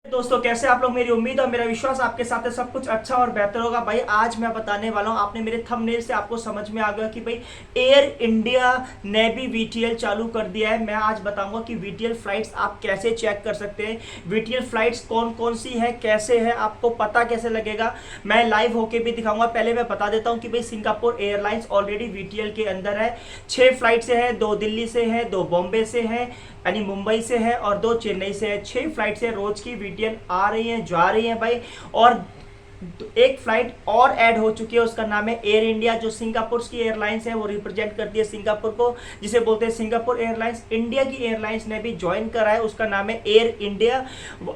दोस्तों कैसे आप लोग। मेरी उम्मीद और मेरा विश्वास आपके साथ है सब कुछ अच्छा और बेहतर होगा। भाई आज मैं बताने वाला हूं, आपने मेरे थंबनेल से आपको समझ में आ गया कि भाई एयर इंडिया ने भी वीटीएल चालू कर दिया है। मैं आज बताऊंगा कि वीटीएल फ्लाइट्स आप कैसे चेक कर सकते हैं, वीटीएल फ्लाइट्स कौन कौन सी है, कैसे है, आपको पता कैसे लगेगा। मैं लाइव होके भी दिखाऊंगा। पहले मैं बता देता हूँ कि भाई सिंगापुर एयरलाइंस ऑलरेडी वीटीएल के अंदर है। 6 फ्लाइट से है, 2 दिल्ली से है, 2 बॉम्बे से है यानी मुंबई से है और 2 चेन्नई से है। 6 फ्लाइट से रोज की वीटीएल आ रही है, जा रही है भाई। और एक फ्लाइट और ऐड हो चुकी है, उसका नाम है एयर इंडिया, जो सिंगापुर की एयरलाइंस है, वो रिप्रेजेंट करती है सिंगापुर को, जिसे बोलते हैं सिंगापुर एयरलाइंस। इंडिया की एयरलाइंस ने भी ज्वाइन करा है, उसका नाम है एयर इंडिया।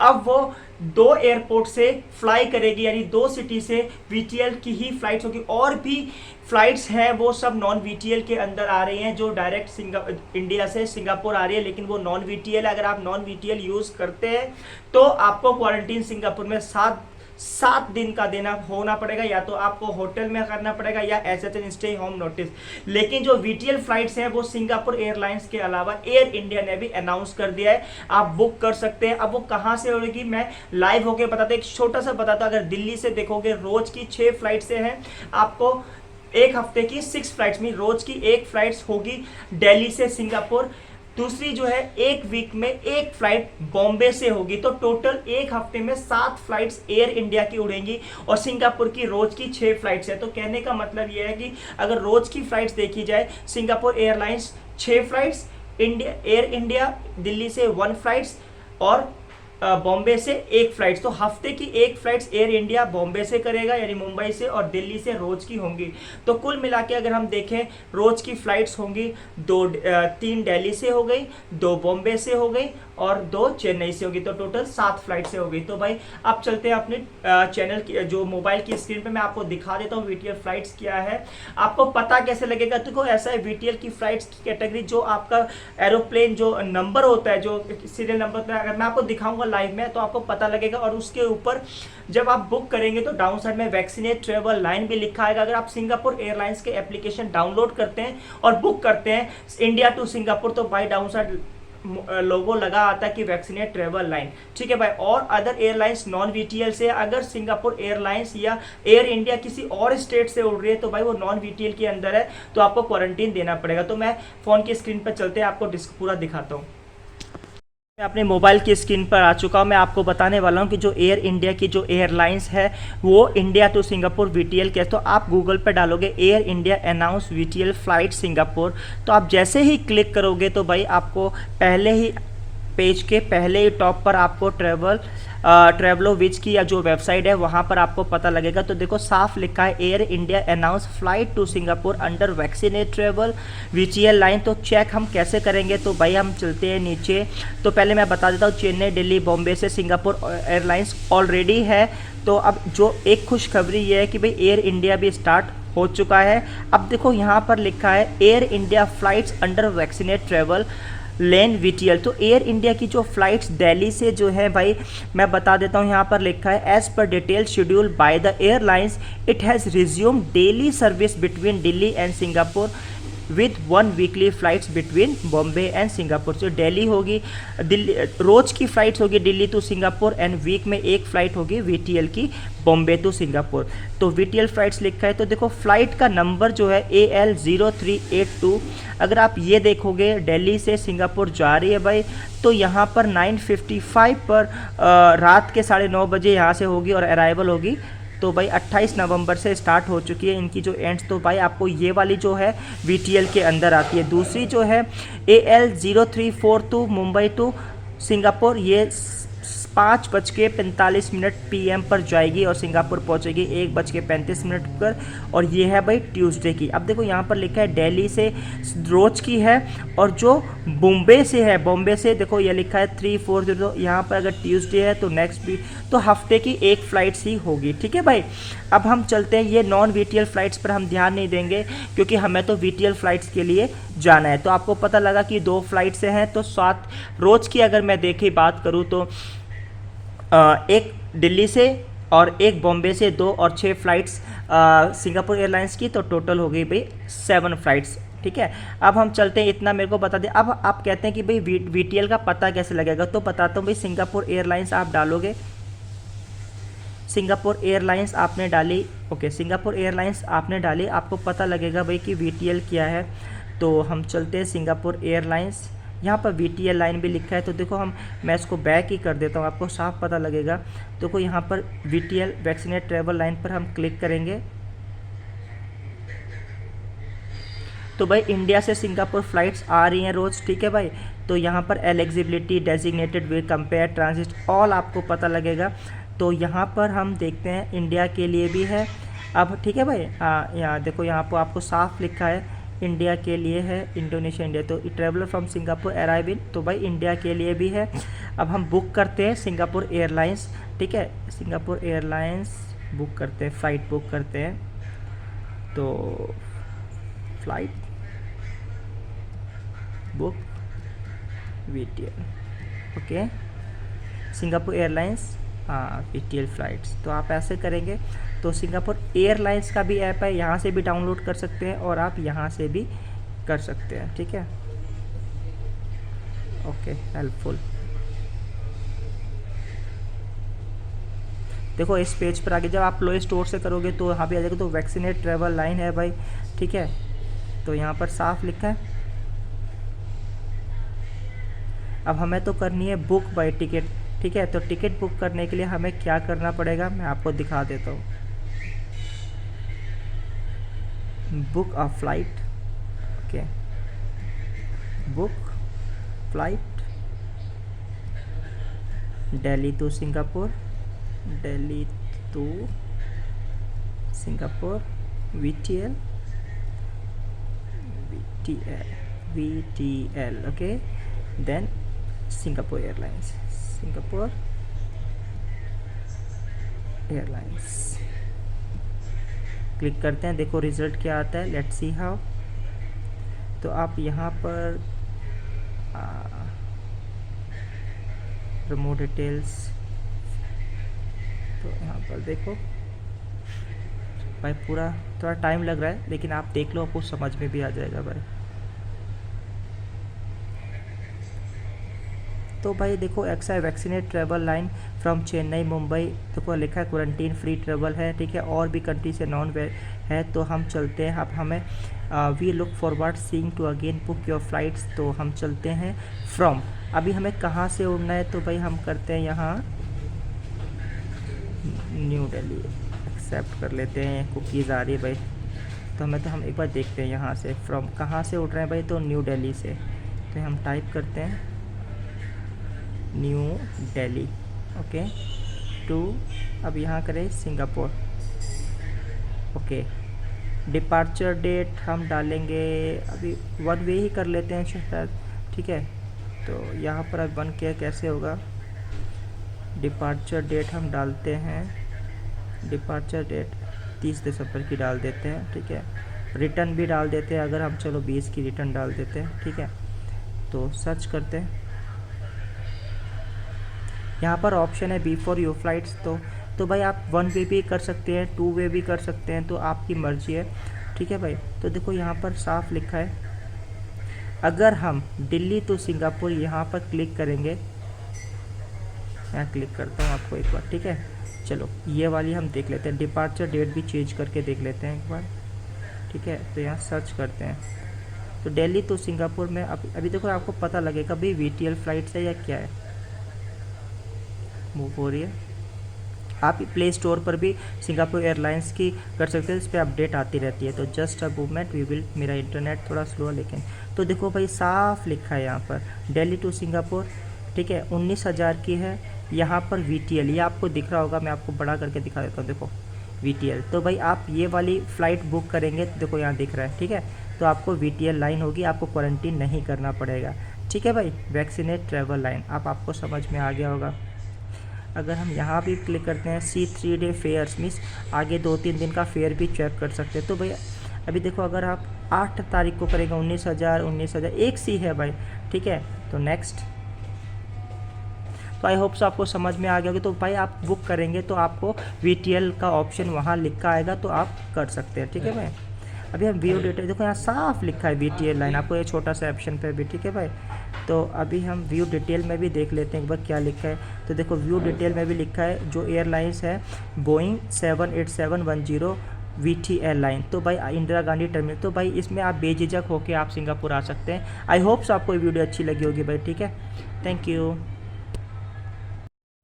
अब वो 2 एयरपोर्ट से फ्लाई करेगी, यानी 2 सिटी से वीटीएल की ही फ्लाइट्स होगी। और भी फ्लाइट्स हैं वो सब नॉन वीटीएल के अंदर आ रही हैं, जो डायरेक्ट इंडिया से सिंगापुर आ रही है, लेकिन वो नॉन वीटीएल। अगर आप नॉन वीटीएल यूज़ करते हैं तो आपको क्वारंटीन सिंगापुर में 7 दिन का देना होना पड़ेगा, या तो आपको होटल में करना पड़ेगा या एसएचएन स्टे होम नोटिस। लेकिन जो वीटीएल फ्लाइट्स हैं वो सिंगापुर एयरलाइंस के अलावा एयर इंडिया ने भी अनाउंस कर दिया है, आप बुक कर सकते हैं। अब वो कहाँ से होगी मैं लाइव होके बताता, एक छोटा सा बताता। अगर दिल्ली से देखोगे रोज की 6 फ्लाइट से हैं, आपको एक हफ्ते की 6 फ्लाइट्स में रोज की 1 फ्लाइट्स होगी दिल्ली से सिंगापुर। दूसरी जो है एक वीक में 1 फ्लाइट बॉम्बे से होगी। तो टोटल एक हफ्ते में 7 फ्लाइट्स एयर इंडिया की उड़ेंगी और सिंगापुर की रोज की 6 फ्लाइट्स है। तो कहने का मतलब यह है कि अगर रोज की फ्लाइट्स देखी जाए, Singapore airlines 6 flights, air India Delhi से 1 फ्लाइट्स और बॉम्बे से 1 फ्लाइट। तो हफ्ते की 1 फ्लाइट्स एयर इंडिया बॉम्बे से करेगा, यानी मुंबई से, और दिल्ली से रोज की होंगी। तो कुल मिला के अगर हम देखें, रोज की फ्लाइट्स होंगी 3 दिल्ली से हो गई, 2 बॉम्बे से हो गई और 2 चेन्नई से होगी। तो टोटल 7 फ्लाइट से हो गई। तो भाई अब चलते हैं अपने चैनल की, जो मोबाइल की स्क्रीन पे मैं आपको दिखा देता हूँ वीटीएल फ्लाइट्स क्या है। आपको पता कैसे लगेगा? देखो ऐसा है, वीटीएल की फ्लाइट्स की कैटेगरी, जो आपका एरोप्लेन जो नंबर होता है, जो सीरियल नंबर, अगर मैं आपको दिखाऊंगा लाइव में तो आपको पता लगेगा। और उसके ऊपर जब आप बुक करेंगे तो डाउन साइड में वैक्सीनेट ट्रेवल लाइन भी लिखा आएगा। अगर आप सिंगापुर एयरलाइंस के एप्लीकेशन डाउनलोड करते हैं और बुक करते हैं इंडिया टू सिंगापुर, तो बाय डाउन साइड लोगो लगा आता है कि वैक्सीनेट ट्रेवल लाइन, ठीक है भाई। और अदर एयरलाइंस नॉन वीटीएल से, अगर सिंगापुर एयरलाइंस या एयर इंडिया किसी और स्टेट से उड़ रही है तो भाई वो नॉन वीटीएल के अंदर है, तो आपको क्वारंटीन देना पड़ेगा। तो मैं फोन की स्क्रीन पर चलते हैं, आपको पूरा दिखाता हूँ। मैं अपने मोबाइल की स्क्रीन पर आ चुका हूँ। मैं आपको बताने वाला हूँ कि जो एयर इंडिया की जो एयरलाइंस है वो इंडिया टू सिंगापुर वीटीएल के, तो आप गूगल पर डालोगे air India announce VTL flight Singapore, तो आप जैसे ही क्लिक करोगे तो भाई आपको पहले ही पेज के पहले ही टॉप पर आपको ट्रेवलो विच की या जो वेबसाइट है वहाँ पर आपको पता लगेगा। तो देखो साफ लिखा है Air India announce flight to Singapore under vaccinate travel VTL line. तो चेक हम कैसे करेंगे? तो भाई हम चलते हैं नीचे। तो पहले मैं बता देता हूँ, चेन्नई, दिल्ली, बॉम्बे से सिंगापुर एयरलाइंस ऑलरेडी है। तो अब जो एक खुशखबरी ये है कि भाई एयर इंडिया भी स्टार्ट हो चुका है। अब देखो यहाँ पर लिखा है Air India flights under vaccinate travel lane VTL. तो एयर इंडिया की जो फ्लाइट्स दिल्ली से जो है भाई, मैं बता देता हूँ, यहाँ पर लिखा है as per detail schedule by the airlines it has resume daily service between Delhi and Singapore with 1 weekly flights between Bombay and Singapore. तो दिल्ली होगी, दिल्ली रोज की फ्लाइट्स होगी Delhi to Singapore, and week में 1 फ्लाइट होगी वीटीएल की बॉम्बे टू सिंगापुर। तो वीटीएल फ्लाइट्स लिखा है। तो देखो फ्लाइट का नंबर जो है AL0382। अगर आप ये देखोगे दिल्ली से सिंगापुर जा रही है भाई, तो यहाँ पर 9:55 पर रात के 9:30 बजे यहाँ से होगी और अराइवल होगी। तो भाई 28 नवंबर से स्टार्ट हो चुकी है इनकी जो एंड्स। तो भाई आपको ये वाली जो है वीटीएल के अंदर आती है। दूसरी जो है AL0342 मुंबई टू सिंगापुर, ये 5:45 PM पर जाएगी और सिंगापुर पहुंचेगी 1:35 पर, और ये है भाई ट्यूसडे की। अब देखो यहाँ पर लिखा है दिल्ली से रोज की है, और जो बॉम्बे से है, बॉम्बे से देखो ये लिखा है 340। यहाँ पर अगर ट्यूसडे है तो नेक्स्ट वीक, तो हफ्ते की 1 फ्लाइट्स ही होगी, ठीक है भाई। अब हम चलते हैं, ये नॉन वीटीएल फ्लाइट्स पर हम ध्यान नहीं देंगे क्योंकि हमें तो वीटीएल फ्लाइट्स के लिए जाना है। तो आपको पता लगा कि 2 फ्लाइट से हैं, तो 7 रोज की अगर मैं देखी बात करूँ तो एक दिल्ली से और एक बॉम्बे से, 2 और 6 फ्लाइट्स सिंगापुर एयरलाइंस की, तो टोटल हो गई भाई 7 फ्लाइट्स। ठीक है। अब हम चलते हैं, इतना मेरे को बता दें। अब आप कहते हैं कि भाई वीटीएल का पता कैसे लगेगा, तो बताता हूँ भाई। सिंगापुर एयरलाइंस आप डालोगे, सिंगापुर एयरलाइंस आपने डाली, ओके, सिंगापुर एयरलाइंस आपने डाली, आपको पता लगेगा भाई कि वीटीएल क्या है। तो हम चलते हैं सिंगापुर एयरलाइंस, यहाँ पर वीटीएल लाइन भी लिखा है। तो देखो मैं इसको बैक ही कर देता हूँ, आपको साफ पता लगेगा। देखो यहाँ पर वीटीएल वैक्सीनेट ट्रैवल लाइन पर हम क्लिक करेंगे, तो भाई इंडिया से सिंगापुर फ्लाइट्स आ रही हैं रोज़, ठीक है भाई। तो यहाँ पर एलिजिबिलिटी, डेजिग्नेटेड वे, कंपेयर, ट्रांजिट, ऑल आपको पता लगेगा। तो यहाँ पर हम देखते हैं इंडिया के लिए भी है अब, ठीक है भाई। यहाँ देखो, यहाँ पर आपको साफ लिखा है इंडिया के लिए है, इंडोनेशिया इंडिया। तो traveller from Singapore arrive in, तो भाई इंडिया के लिए भी है। अब हम बुक करते हैं सिंगापुर एयरलाइंस, ठीक है, सिंगापुर एयरलाइंस बुक करते हैं, फ़्लाइट बुक करते हैं। तो flight book VTL, okay, Singapore airlines VTL flights. तो आप ऐसे करेंगे तो सिंगापुर एयरलाइंस का भी ऐप है, यहाँ से भी डाउनलोड कर सकते हैं और आप यहाँ से भी कर सकते हैं, ठीक है। Okay, helpful. देखो इस पेज पर आगे जब आप प्ले स्टोर से करोगे तो यहाँ पे आ जाएगा, तो वैक्सीनेट ट्रैवल लाइन है भाई, ठीक है। तो यहाँ पर साफ लिखा है। अब हमें तो करनी है बुक बाय टिकट, ठीक है। तो टिकट बुक करने के लिए हमें क्या करना पड़ेगा, मैं आपको दिखा देता हूँ। Book a flight, okay, book flight Delhi to Singapore, Delhi to Singapore, VTL, VTL, okay, then Singapore Airlines, Singapore Airlines click करते हैं। देखो रिजल्ट क्या आता है, लेट्स सी हाउ। तो आप यहाँ पर रिमूव डिटेल्स, तो यहाँ पर देखो भाई, पूरा थोड़ा टाइम लग रहा है लेकिन आप देख लो, आपको समझ में भी आ जाएगा भाई। तो भाई देखो एक्सा vaccinate travel line from Chennai Mumbai, देखो लिखा है क्वारंटीन फ्री ट्रैवल है, ठीक है। और भी कंट्री से नॉन है। तो हम चलते हैं, अब हमें we look forward seeing to again book your flights. तो हम चलते हैं फ्रॉम, अभी हमें कहाँ से उड़ना है, तो भाई हम करते हैं यहाँ न्यू दिल्ली, एक्सेप्ट कर लेते हैं, कुकीज़ आ रही है भाई। तो हम एक बार देखते हैं यहाँ से फ्रॉम कहाँ से उड़ रहे हैं भाई, तो न्यू दिल्ली से। तो हम टाइप करते हैं न्यू दिल्ली, ओके, टू, अब यहाँ करें सिंगापुर, ओके। डिपार्चर डेट हम डालेंगे, अभी वन वे ही कर लेते हैं शायद, ठीक है। तो यहाँ पर अब वन के कैसे होगा, डिपार्चर डेट हम डालते हैं, डिपार्चर डेट 30 दिसंबर की डाल देते हैं, ठीक है। रिटर्न भी डाल देते हैं, अगर हम चलो 20 की रिटर्न डाल देते हैं, ठीक है। तो सर्च करते हैं, यहाँ पर ऑप्शन है बिफोर योर फ्लाइट्स। तो भाई आप वन वे भी कर सकते हैं, टू वे भी कर सकते हैं, तो आपकी मर्जी है, ठीक है भाई। तो देखो यहाँ पर साफ लिखा है, अगर हम दिल्ली टू सिंगापुर यहाँ पर क्लिक करेंगे, यहाँ क्लिक करता हूँ आपको एक बार, ठीक है। चलो ये वाली हम देख लेते हैं, डिपार्चर डेट भी चेंज करके देख लेते हैं एक बार, ठीक है। तो यहाँ सर्च करते हैं, तो दिल्ली टू सिंगापुर में अभी देखो आपको पता लगेगा भाई वीटीएल फ्लाइट्स है या क्या है, मूव हो रही है। आप प्ले स्टोर पर भी सिंगापुर एयरलाइंस की कर सकते हैं, इस पर अपडेट आती रहती है। तो just a movement we will, मेरा इंटरनेट थोड़ा स्लो है लेकिन, तो देखो भाई साफ लिखा है यहाँ पर दिल्ली टू सिंगापुर, ठीक है, 19,000 की है। यहाँ पर वीटीएल, ये आपको दिख रहा होगा, मैं आपको बड़ा करके दिखा देता हूँ, देखो वीटीएल। तो भाई आप ये वाली फ़्लाइट बुक करेंगे, देखो यहाँ दिख रहा है, ठीक है। तो आपको वीटीएल लाइन होगी, आपको क्वारंटीन नहीं करना पड़ेगा, ठीक है भाई। वैक्सीनेट ट्रैवल लाइन आपको समझ में आ गया होगा। अगर हम यहाँ भी क्लिक करते हैं सी 3 डे फेयर्स, मीन्स आगे 2-3 दिन का फेयर भी चेक कर सकते हैं। तो भाई अभी देखो अगर आप 8 तारीख को करेंगे 19,000 एक सी है भाई, ठीक है। तो नेक्स्ट, तो आई होप सो आपको समझ में आ गया होगा। तो भाई आप बुक करेंगे तो आपको वीटीएल का ऑप्शन वहाँ लिखा आएगा, तो आप कर सकते हैं, ठीक है भाई। अभी हम व्यू डिटेल, देखो यहाँ साफ लिखा है VT एयरलाइन, आपको ये छोटा सा ऑप्शन पे भी, ठीक है भाई। तो अभी हम व्यू डिटेल में भी देख लेते हैं एक बार क्या लिखा है। तो देखो व्यू डिटेल में भी लिखा है जो एयरलाइंस है बोइंग 78710 VT एयरलाइन। तो भाई इंदिरा गांधी टर्मिनल, तो भाई इसमें आप बेझिझक होकर आप सिंगापुर आ सकते हैं। आई होप्स आपको ये वीडियो अच्छी लगी होगी भाई, ठीक है। Thank you.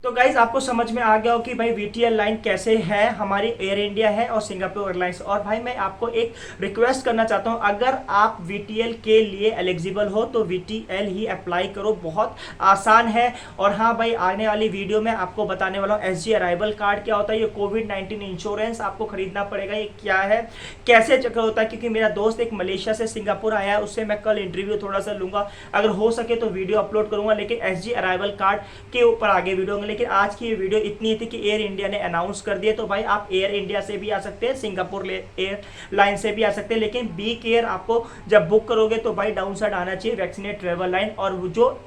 तो गाइज आपको समझ में आ गया हो कि भाई VT एयरलाइन कैसे है, हमारी एयर इंडिया है और सिंगापुर एयरलाइंस। और भाई मैं आपको एक रिक्वेस्ट करना चाहता हूं, अगर आप VTL के लिए एलिजिबल हो तो VTL ही अप्लाई करो, बहुत आसान है। और हाँ भाई, आने वाली वीडियो में आपको बताने वाला हूँ SG अराइवल कार्ड क्या होता है, ये कोविड-19 इंश्योरेंस आपको खरीदना पड़ेगा, ये क्या है, कैसे चक्कर होता है। क्योंकि मेरा दोस्त एक मलेशिया से सिंगापुर आया है, उससे मैं कल इंटरव्यू थोड़ा सा लूंगा, अगर हो सके तो वीडियो अपलोड करूंगा, लेकिन SG अराइवल कार्ड के ऊपर आगे वीडियो। लेकिन आज की ये वीडियो इतनी थी कि एयर इंडिया ने अनाउंस कर दिया, तो भाई आप एयर इंडिया से भी आ सकते हैं, सिंगापुर एयरलाइन से भी आ सकते हैं, लेकिन बी केयर, आपको जब बुक करोगे तो भाई डाउन साइड आना चाहिए वैक्सीनेट ट्रेवल लाइन। और जो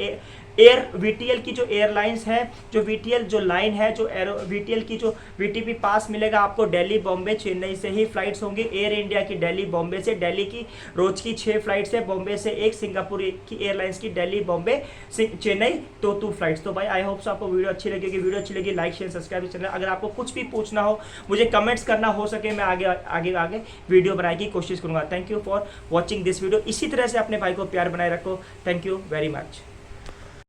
एयर VTL की जो एयरलाइंस है, जो VTL जो लाइन है, जो VTL की जो VTP पास मिलेगा आपको, दिल्ली बॉम्बे चेन्नई से ही फ्लाइट्स होंगी। एयर इंडिया की दिल्ली बॉम्बे से, दिल्ली की रोज की 6 फ्लाइट्स है, बॉम्बे से 1, सिंगापुर की एयरलाइंस की दिल्ली बॉम्बे चेन्नई 2 फ्लाइट्स। तो भाई आई होप्स आपको वीडियो अच्छी लगेगी, वीडियो अच्छी लगी लाइक शेयर सब्सक्राइब चैनल। अगर आपको कुछ भी पूछना हो, मुझे कमेंट्स करना, हो सके मैं आगे आगे आगे वीडियो बनाने की कोशिश करूंगा। Thank you for watching this video. इसी तरह से अपने भाई को प्यार बनाए रखो। Thank you very much.